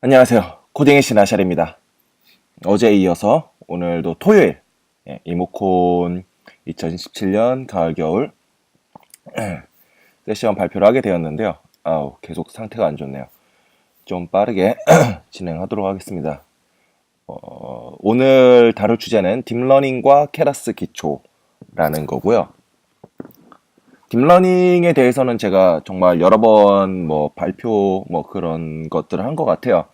안녕하세요. 코딩의 신 아샬입니다. 어제에 이어서 오늘도 토요일 이모콘 2017년 가을 겨울 세션 발표를 하게 되었는데요. 계속 상태가 안 좋네요. 좀 빠르게 진행하도록 하겠습니다. 오늘 다룰 주제는 딥러닝과 케라스 기초라는 거고요. 딥러닝에 대해서는 제가 정말 여러 번 발표 그런 것들을 한 것 같아요.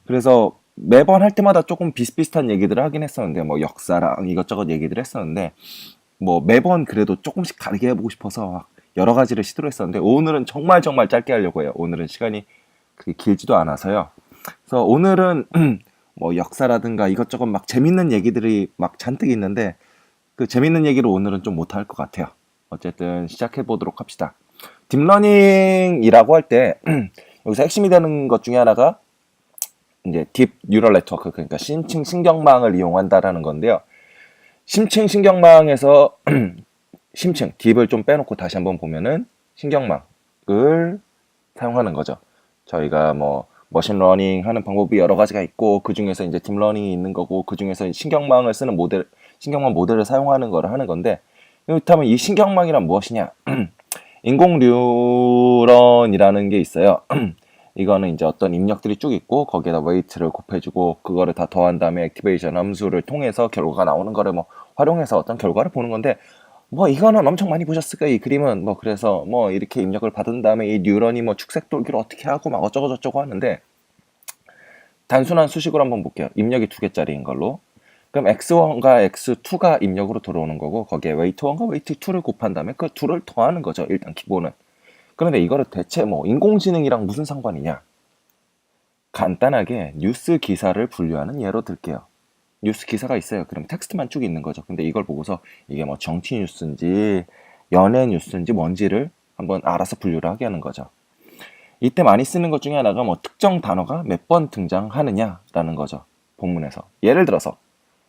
그래서 매번 할 때마다 조금 비슷비슷한 얘기들을 하긴 했었는데, 역사랑 이것저것 얘기들을 했었는데, 매번 그래도 조금씩 다르게 해보고 싶어서 막 여러 가지를 시도를 했었는데, 오늘은 정말 정말 짧게 하려고 해요. 오늘은 시간이 그렇게 길지도 않아서요. 그래서 오늘은 역사라든가 이것저것 막 재밌는 얘기들이 막 잔뜩 있는데, 그 재밌는 얘기를 오늘은 좀 못할 것 같아요. 어쨌든 시작해 보도록 합시다. 딥러닝이라고 할 때, 여기서 핵심이 되는 것 중에 하나가 이제 딥 뉴럴 네트워크, 그러니까 심층 신경망을 이용한다라는 건데요. 심층 신경망에서 심층 딥을 좀 빼놓고 다시 한번 보면은 신경망을 사용하는 거죠. 저희가 머신러닝 하는 방법이 여러 가지가 있고, 그 중에서 이제 딥러닝이 있는 거고, 그 중에서 신경망을 쓰는 모델, 신경망 모델을 사용하는 거를 하는 건데, 그렇다면 이 신경망이란 무엇이냐? 인공 뉴런이라는 게 있어요. 이거는 이제 어떤 입력들이 쭉 있고, 거기에다 웨이트를 곱해주고, 그거를 다 더한 다음에 액티베이션 함수를 통해서 결과가 나오는 거를 활용해서 어떤 결과를 보는 건데, 이거는 엄청 많이 보셨을 거예요. 이 그림은 그래서 이렇게 입력을 받은 다음에 이 뉴런이 축색 돌기를 어떻게 하고 막 어쩌고 저쩌고 하는데, 단순한 수식으로 한번 볼게요. 입력이 2개짜리인 걸로. 그럼 x1과 x2가 입력으로 들어오는 거고, 거기에 웨이트 1과 웨이트 2를 곱한 다음에 그 둘을 더하는 거죠. 일단 기본은. 그런데 이거를 대체 인공지능이랑 무슨 상관이냐? 간단하게 뉴스 기사를 분류하는 예로 들게요. 뉴스 기사가 있어요. 그럼 텍스트만 쭉 있는 거죠. 근데 이걸 보고서 이게 정치 뉴스인지 연예 뉴스인지 뭔지를 한번 알아서 분류를 하게 하는 거죠. 이때 많이 쓰는 것 중에 하나가 특정 단어가 몇 번 등장하느냐라는 거죠. 본문에서. 예를 들어서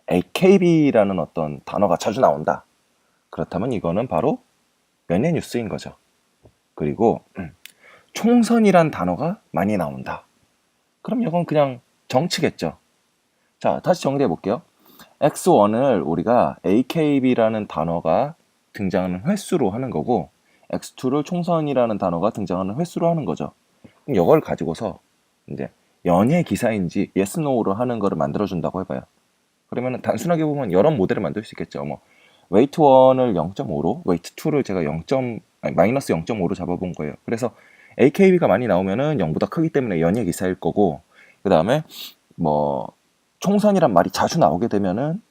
AKB라는 어떤 단어가 자주 나온다. 그렇다면 이거는 바로 연예 뉴스인 거죠. 그리고 총선이란 단어가 많이 나온다. 그럼 이건 그냥 정치겠죠. 자, 다시 정리해 볼게요. X1을 우리가 AKB라는 단어가 등장하는 횟수로 하는 거고, X2를 총선이라는 단어가 등장하는 횟수로 하는 거죠. 그럼 이걸 가지고서 이제 연예 기사인지 yes, no로 하는 거를 만들어준다고 해봐요. 그러면 단순하게 보면 여러 모델을 만들 수 있겠죠. 웨이트 1을 0.5로, 웨이트 2를 제가 마이너스 0.5로 잡아본 거예요. 그래서 AKB가 많이 나오면은 0보다 크기 때문에 연예 기사일 거고, 그 다음에 총선이란 말이 자주 나오게 되면은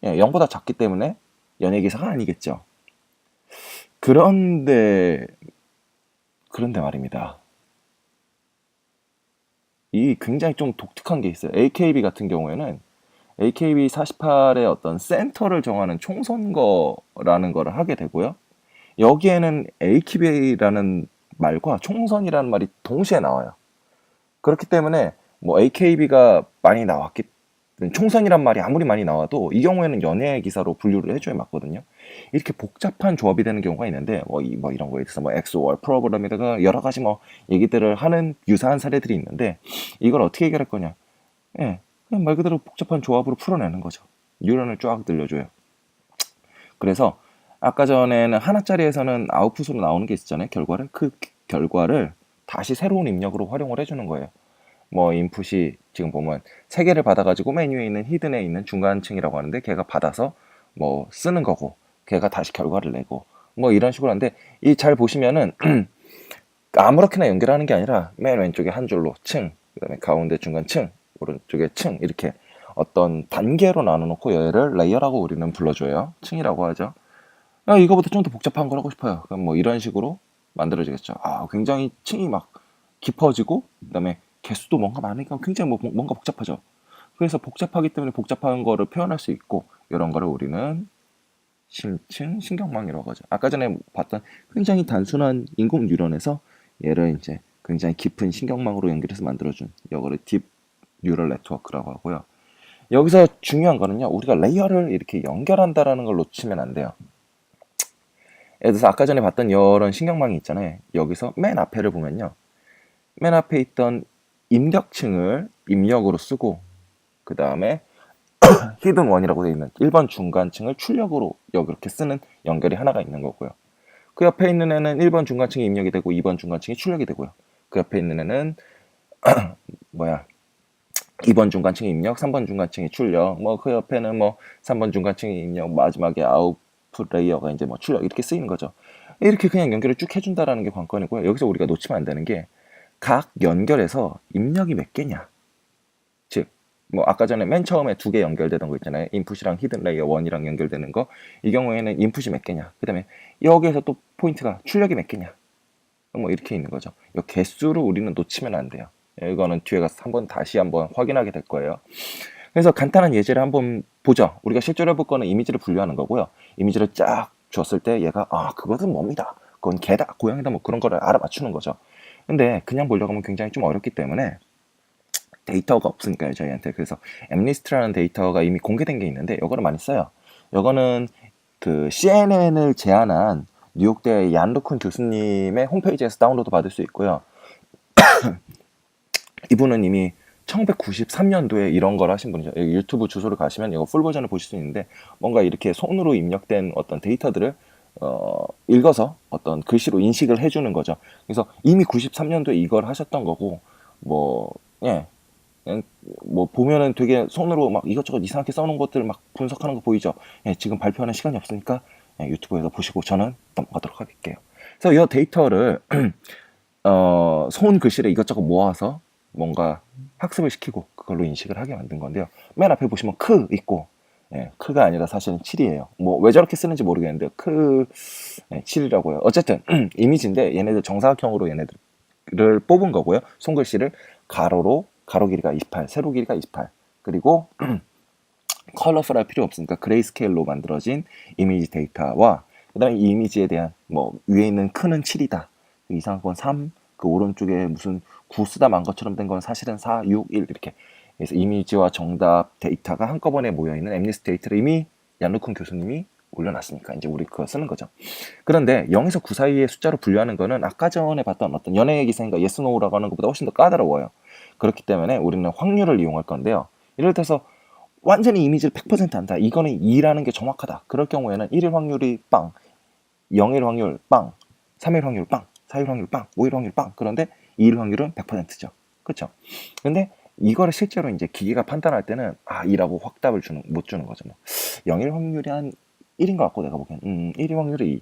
0보다 작기 때문에 연예 기사가 아니겠죠. 그런데 말입니다. 이 굉장히 좀 독특한 게 있어요. AKB 같은 경우에는 AKB 48의 어떤 센터를 정하는 총선거라는 거를 하게 되고요. 여기에는 AKB라는 말과 총선이라는 말이 동시에 나와요. 그렇기 때문에 AKB가 많이 나왔기 총선이란 말이 아무리 많이 나와도 이 경우에는 연예 기사로 분류를 해줘야 맞거든요. 이렇게 복잡한 조합이 되는 경우가 있는데 이런 거에 대해서 XOR 프로그램에다가 여러 가지 얘기들을 하는 유사한 사례들이 있는데, 이걸 어떻게 해결할 거냐? 그냥 말 그대로 복잡한 조합으로 풀어내는 거죠. 뉴런을 쫙 늘려줘요. 그래서 아까 전에는 하나짜리에서는 아웃풋으로 나오는 게 있었잖아요. 결과를. 그 결과를 다시 새로운 입력으로 활용을 해주는 거예요. 인풋이 지금 보면 3개를 받아가지고 맨 위에 있는 히든에 있는 중간층이라고 하는데, 걔가 받아서 쓰는 거고, 걔가 다시 결과를 내고 이런 식으로 하는데, 이 잘 보시면은 아무렇게나 연결하는 게 아니라 맨 왼쪽에 한 줄로 층, 그 다음에 가운데 중간층, 오른쪽에 층, 이렇게 어떤 단계로 나눠놓고 얘를 레이어라고 우리는 불러줘요. 층이라고 하죠. 이거보다 좀 더 복잡한 걸 하고 싶어요. 그럼 이런 식으로 만들어지겠죠. 굉장히 층이 막 깊어지고, 그 다음에 개수도 뭔가 많으니까 굉장히 뭔가 복잡하죠. 그래서 복잡하기 때문에 복잡한 거를 표현할 수 있고, 이런 거를 우리는 심층 신경망이라고 하죠. 아까 전에 봤던 굉장히 단순한 인공 뉴런에서 얘를 이제 굉장히 깊은 신경망으로 연결해서 만들어준 이거를 딥 뉴럴 네트워크라고 하고요. 여기서 중요한 거는요, 우리가 레이어를 이렇게 연결한다라는 걸 놓치면 안 돼요. 예를 들어서 아까 전에 봤던 이런 신경망이 있잖아요. 여기서 맨 앞에를 보면요, 맨 앞에 있던 입력층을 입력으로 쓰고 그 다음에 히든 원이라고 되어 있는 1번 중간층을 출력으로 이렇게 쓰는 연결이 하나가 있는 거고요. 그 옆에 있는 애는 1번 중간층이 입력이 되고 2번 중간층이 출력이 되고요. 그 옆에 있는 애는 2번 중간층이 입력, 3번 중간층이 출력, 그 옆에는 3번 중간층이 입력, 마지막에 아웃풋 레이어가 이제 출력 이렇게 쓰이는 거죠. 이렇게 그냥 연결을 쭉 해준다라는 게 관건이고요. 여기서 우리가 놓치면 안 되는 게 각 연결에서 입력이 몇 개냐. 즉, 아까 전에 맨 처음에 2개 연결되던 거 있잖아요. 인풋이랑 히든 레이어 1이랑 연결되는 거. 이 경우에는 인풋이 몇 개냐. 그 다음에 여기에서 또 포인트가 출력이 몇 개냐. 이렇게 있는 거죠. 이 개수를 우리는 놓치면 안 돼요. 이거는 뒤에 가서 다시 한번 확인하게 될 거예요. 그래서 간단한 예제를 한번 보죠. 우리가 실제로 해볼 거는 이미지를 분류하는 거고요. 이미지를 쫙 줬을 때 얘가 그것은 뭡니다. 그건 개다, 고양이다, 그런 거를 알아맞추는 거죠. 근데 그냥 보려고 하면 굉장히 좀 어렵기 때문에 데이터가 없으니까요, 저희한테. 그래서 엠리스트라는 데이터가 이미 공개된 게 있는데 이거를 많이 써요. 이거는 그 CNN을 제안한 뉴욕대 얀루쿤 교수님의 홈페이지에서 다운로드 받을 수 있고요. 이분은 이미 1993년도에 이런 걸 하신 분이죠. 여기 유튜브 주소를 가시면 이거 풀 버전을 보실 수 있는데 뭔가 이렇게 손으로 입력된 어떤 데이터들을 읽어서 어떤 글씨로 인식을 해주는 거죠. 그래서 이미 93년도에 이걸 하셨던 거고 보면은 되게 손으로 막 이것저것 이상하게 써놓은 것들 막 분석하는 거 보이죠. 지금 발표하는 시간이 없으니까 유튜브에서 보시고 저는 넘어가도록 할게요. 그래서 이 데이터를 손 글씨를 이것저것 모아서 뭔가 학습을 시키고 그걸로 인식을 하게 만든 건데요. 맨 앞에 보시면 크 있고, 크가 아니라 사실은 7이에요. 왜 저렇게 쓰는지 모르겠는데 7이라고요. 어쨌든 이미지인데 얘네들 정사각형으로 얘네들을 뽑은 거고요. 손글씨를 가로 길이가 28, 세로 길이가 28. 그리고 컬러풀할 필요 없으니까 그레이스케일로 만들어진 이미지 데이터와 그다음에 이 이미지에 대한 위에 있는 크는 7이다. 이상한 건 3, 그 오른쪽에 무슨 9 쓰다 만 것처럼 된 건 사실은 4, 6, 1 이렇게. 그래서 이미지와 정답 데이터가 한꺼번에 모여있는 엠리스트 데이터를 이미 얀루쿤 교수님이 올려놨으니까 이제 우리 그거 쓰는 거죠. 그런데 0에서 9 사이의 숫자로 분류하는 거는 아까 전에 봤던 어떤 연애 기생과 yes, no라고 하는 것보다 훨씬 더 까다로워요. 그렇기 때문에 우리는 확률을 이용할 건데요. 예를 들어서 완전히 이미지를 100% 안다. 이거는 2라는 게 정확하다. 그럴 경우에는 1일 확률이 빵, 0일 확률 빵, 3일 확률 빵, 4일 확률 빵, 5일 확률 빵. 그런데 2일 확률은 100%죠. 그렇죠? 근데 이거를 실제로 이제 기계가 판단할 때는 2라고 확답을 못 주는 거죠. 0일 확률이 한 1인 것 같고 내가 보기엔 1일 확률이 2.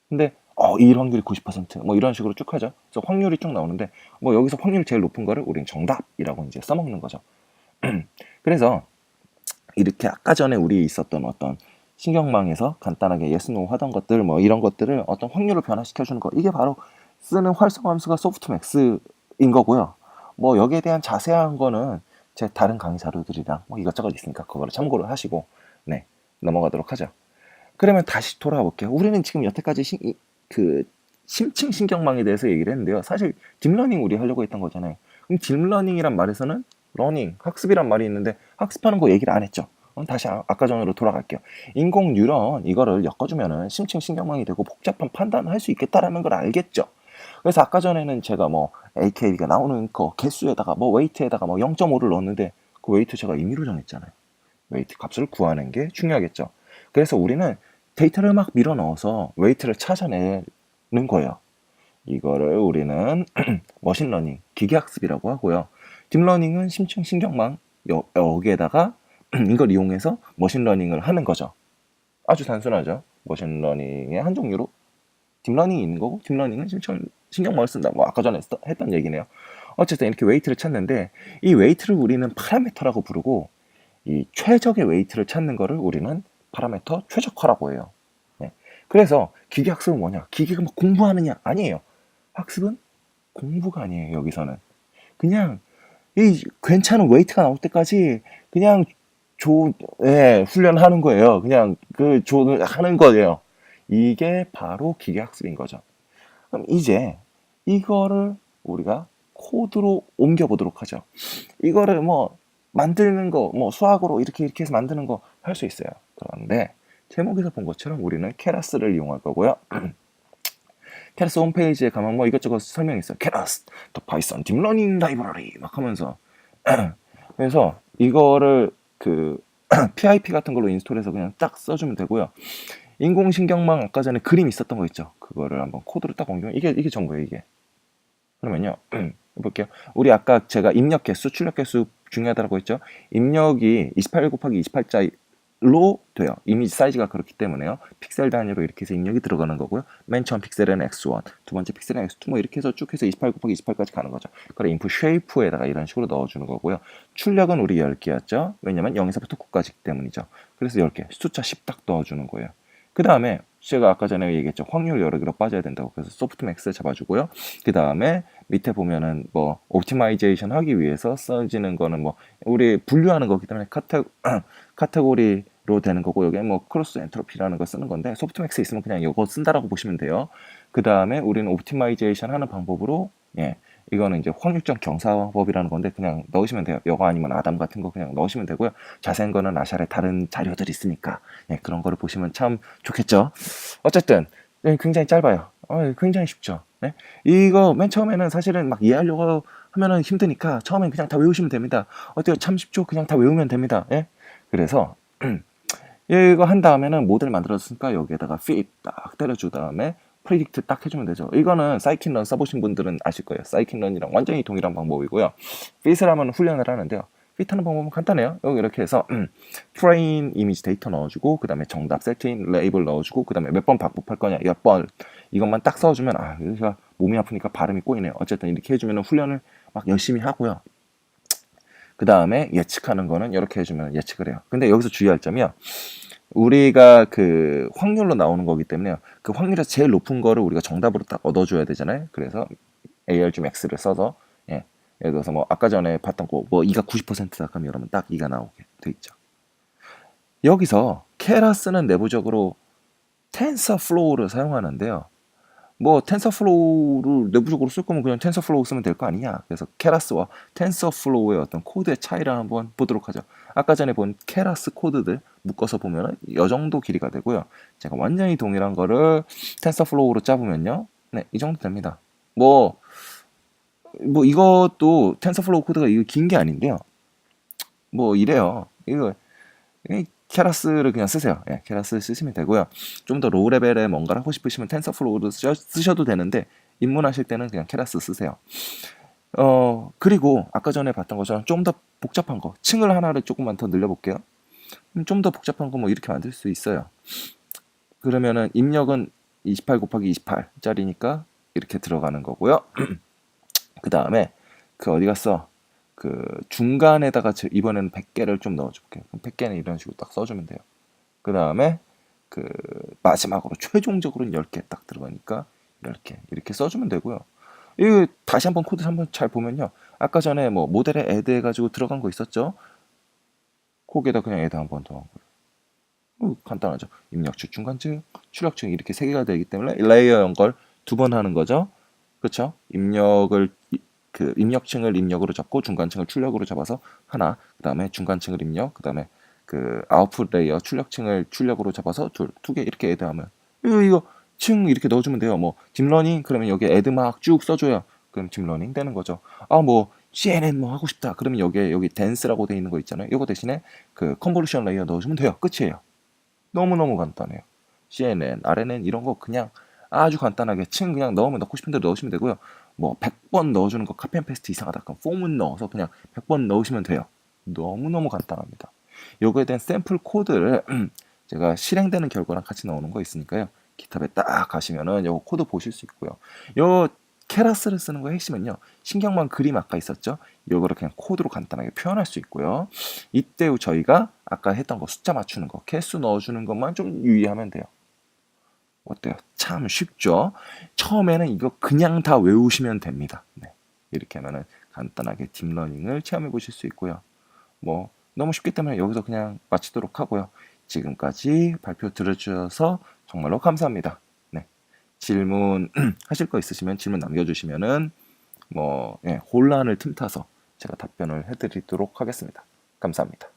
근데 2일 확률이 90% 이런 식으로 쭉 하죠. 그래서 확률이 쭉 나오는데 여기서 확률이 제일 높은 거를 우린 정답이라고 이제 써먹는 거죠. 그래서 이렇게 아까 전에 우리 있었던 어떤 신경망에서 간단하게 yes, no 하던 것들 이런 것들을 어떤 확률을 변화시켜주는 거, 이게 바로 쓰는 활성 함수가 소프트맥스인 거고요. 여기에 대한 자세한 거는 제 다른 강의 자료들이랑 이것저것 있으니까 그거를 참고를 하시고 넘어가도록 하죠. 그러면 다시 돌아와 볼게요. 우리는 지금 여태까지 심층 신경망에 대해서 얘기를 했는데요. 사실 딥러닝 우리 하려고 했던 거잖아요. 그럼 딥러닝이란 말에서는 러닝, 학습이란 말이 있는데 학습하는 거 얘기를 안 했죠. 다시 아까 전으로 돌아갈게요. 인공 뉴런 이거를 엮어주면은 심층 신경망이 되고 복잡한 판단을 할 수 있겠다라는 걸 알겠죠. 그래서 아까 전에는 제가 AKB가 나오는 거 개수에다가 웨이트에다가 0.5를 넣었는데 그 웨이트 제가 임의로 정했잖아요. 웨이트 값을 구하는 게 중요하겠죠. 그래서 우리는 데이터를 막 밀어 넣어서 웨이트를 찾아내는 거예요. 이거를 우리는 머신러닝, 기계학습이라고 하고요. 딥러닝은 심층 신경망 여기에다가 이걸 이용해서 머신러닝을 하는 거죠. 아주 단순하죠. 머신러닝의 한 종류로 딥러닝이 있는 거고 딥러닝은 심층 신경망을 쓴다. 아까 전에 했던 얘기네요. 어쨌든 이렇게 웨이트를 찾는데 이 웨이트를 우리는 파라미터라고 부르고 이 최적의 웨이트를 찾는 거를 우리는 파라미터 최적화라고 해요. 그래서 기계학습은 뭐냐? 기계가 공부하느냐? 아니에요. 학습은 공부가 아니에요. 여기서는 그냥 이 괜찮은 웨이트가 나올 때까지 그냥 훈련하는 거예요. 그냥 하는 거예요. 이게 바로 기계학습인 거죠. 그럼 이제 이거를 우리가 코드로 옮겨보도록 하죠. 이거를 만드는 거, 수학으로 이렇게 해서 만드는 거 할 수 있어요. 그런데 제목에서 본 것처럼 우리는 케라스를 이용할 거고요. 케라스 홈페이지에 가면 뭐 이것저것 설명이 있어요. 케라스, 더 파이썬 딥러닝 라이브러리 막 하면서 그래서 이거를 그 PIP 같은 걸로 인스톨해서 그냥 딱 써주면 되고요. 인공신경망 아까 전에 그림 있었던 거 있죠. 그거를 한번 코드로 딱 옮기면 이게 전부예요, 이게. 그러면요. 볼게요. 우리 아까 제가 입력 개수, 출력 개수 중요하다고 했죠. 입력이 28 곱하기 28자로 돼요. 이미지 사이즈가 그렇기 때문에요. 픽셀 단위로 이렇게 해서 입력이 들어가는 거고요. 맨 처음 픽셀은 x1, 두 번째 픽셀은 x2 뭐 이렇게 해서 쭉 해서 28 곱하기 28까지 가는 거죠. 그래 인풋 쉐이프에다가 이런 식으로 넣어주는 거고요. 출력은 우리 10개였죠. 왜냐면 0에서부터 9까지 때문이죠. 그래서 10개, 숫자 10 딱 넣어주는 거예요. 그 다음에 제가 아까 전에 얘기했죠. 확률 여러 개로 빠져야 된다고. 그래서 소프트맥스 잡아주고요. 그 다음에 밑에 보면은 뭐 옵티마이제이션 하기 위해서 써지는 거는 뭐 우리 분류하는 거기 때문에 카테고리로 되는 거고 여기 뭐 크로스 엔트로피라는 거 쓰는 건데 소프트맥스 있으면 그냥 이거 쓴다라고 보시면 돼요. 그 다음에 우리는 옵티마이제이션 하는 방법으로 이거는 이제 확률적 경사법이라는 건데 그냥 넣으시면 돼요. 여거 아니면 아담 같은 거 그냥 넣으시면 되고요. 자세한 거는 아샬에 다른 자료들이 있으니까 그런 거를 보시면 참 좋겠죠. 어쨌든 굉장히 짧아요. 굉장히 쉽죠. 네? 이거 맨 처음에는 사실은 막 이해하려고 하면은 힘드니까 처음엔 그냥 다 외우시면 됩니다. 어때요? 참 쉽죠? 그냥 다 외우면 됩니다. 그래서 이거 한 다음에는 모델 만들었으니까 여기에다가 fit 딱 때려준 다음에 프리딕트 딱 해주면 되죠. 이거는 사이킨런 써보신 분들은 아실 거예요. 사이킨런이랑 완전히 동일한 방법이고요. fit을 하면 훈련을 하는데요. fit 하는 방법은 간단해요. 여기 이렇게 해서 트레인 이미지 데이터 넣어주고 그 다음에 정답 세트인 레이블 넣어주고 그 다음에 몇 번 반복할 거냐 몇 번 이것만 딱 써주면 여기가 몸이 아프니까 발음이 꼬이네요. 어쨌든 이렇게 해주면 훈련을 막 열심히 하고요. 그 다음에 예측하는 거는 이렇게 해주면 예측을 해요. 근데 여기서 주의할 점이요. 우리가 그 확률로 나오는 거기 때문에요. 그 확률에서 제일 높은 거를 우리가 정답으로 딱 얻어줘야 되잖아요. 그래서 ARGMAX를 써서 예를 들어서 뭐 아까 전에 봤던 거 뭐 2가 90%다 하면 여러분 딱 2가 나오게 돼 있죠. 여기서 케라스는 내부적으로 텐서플로우를 사용하는데요. 뭐 텐서플로우를 내부적으로 쓸 거면 그냥 텐서플로우 쓰면 될 거 아니냐. 그래서 케라스와 텐서플로우의 어떤 코드의 차이를 한번 보도록 하죠. 아까 전에 본 케라스 코드들 묶어서 보면은 이 정도 길이가 되고요. 제가 완전히 동일한 거를 텐서플로우로 짜보면요. 네, 이 정도 됩니다. 뭐 이것도 텐서플로우 코드가 이거 긴 게 아닌데요. 뭐 이래요. 이거 케라스를 그냥 쓰세요. 케라스 쓰시면 되고요. 좀 더 로우 레벨에 뭔가를 하고 싶으시면 텐서플로우를 쓰셔도 되는데 입문하실 때는 그냥 케라스 쓰세요. 그리고 아까 전에 봤던 것처럼 좀 더 복잡한 거, 층을 하나를 조금만 더 늘려볼게요. 좀 더 복잡한 거 뭐 이렇게 만들 수 있어요. 그러면은 입력은 28 곱하기 28짜리니까 이렇게 들어가는 거고요. 그 다음에 그 어디 갔어? 그 중간에다가 이번에는 100개를 좀 넣어줄게요. 100개는 이런 식으로 딱 써주면 돼요. 그 다음에 그 마지막으로 최종적으로는 10개 딱 들어가니까 10개 이렇게 써주면 되고요. 이거 다시 한번 코드 한번 잘 보면요. 아까 전에 뭐 모델에 애드 해가지고 들어간 거 있었죠? 거기에다 그냥 애드 한번 더 한 거예요. 간단하죠. 입력측, 중간측, 출력측 이렇게 3개가 되기 때문에 레이어 연걸 2번 하는 거죠. 그렇죠? 그 입력층을 입력으로 잡고 중간층을 출력으로 잡아서 하나, 그 다음에 중간층을 입력, 그 다음에 그 아웃풋 레이어 출력층을 출력으로 잡아서 두 개 이렇게 애드하면 이거 층 이렇게 넣어주면 돼요. 뭐 딥러닝 그러면 여기 애드 막 쭉 써줘요. 그럼 딥러닝 되는 거죠. 뭐 CNN 뭐 하고 싶다. 그러면 여기 댄스라고 돼 있는 거 있잖아요. 이거 대신에 그 컨볼루션 레이어 넣어주면 돼요. 끝이에요. 너무너무 간단해요. CNN, RNN 이런 거 그냥 아주 간단하게 층 그냥 넣고 싶은 대로 넣으시면 되고요. 뭐 100번 넣어주는 거 카피 앤 페스트 이상하다. 그럼 폼은 넣어서 그냥 100번 넣으시면 돼요. 너무너무 간단합니다. 요거에 대한 샘플 코드를 제가 실행되는 결과랑 같이 넣어놓은 거 있으니까요. 기탑에 딱 가시면은 요거 코드 보실 수 있고요. 요 케라스를 쓰는 거의 핵심은요. 신경망 그림 아까 있었죠? 요거를 그냥 코드로 간단하게 표현할 수 있고요. 이때 저희가 아까 했던 거 숫자 맞추는 거, 개수 넣어주는 것만 좀 유의하면 돼요. 어때요? 참 쉽죠? 처음에는 이거 그냥 다 외우시면 됩니다. 네. 이렇게 하면은 간단하게 딥러닝을 체험해 보실 수 있고요. 뭐 너무 쉽기 때문에 여기서 그냥 마치도록 하고요. 지금까지 발표 들어주셔서 정말로 감사합니다. 네. 질문 하실 거 있으시면 질문 남겨주시면은 혼란을 틈타서 제가 답변을 해드리도록 하겠습니다. 감사합니다.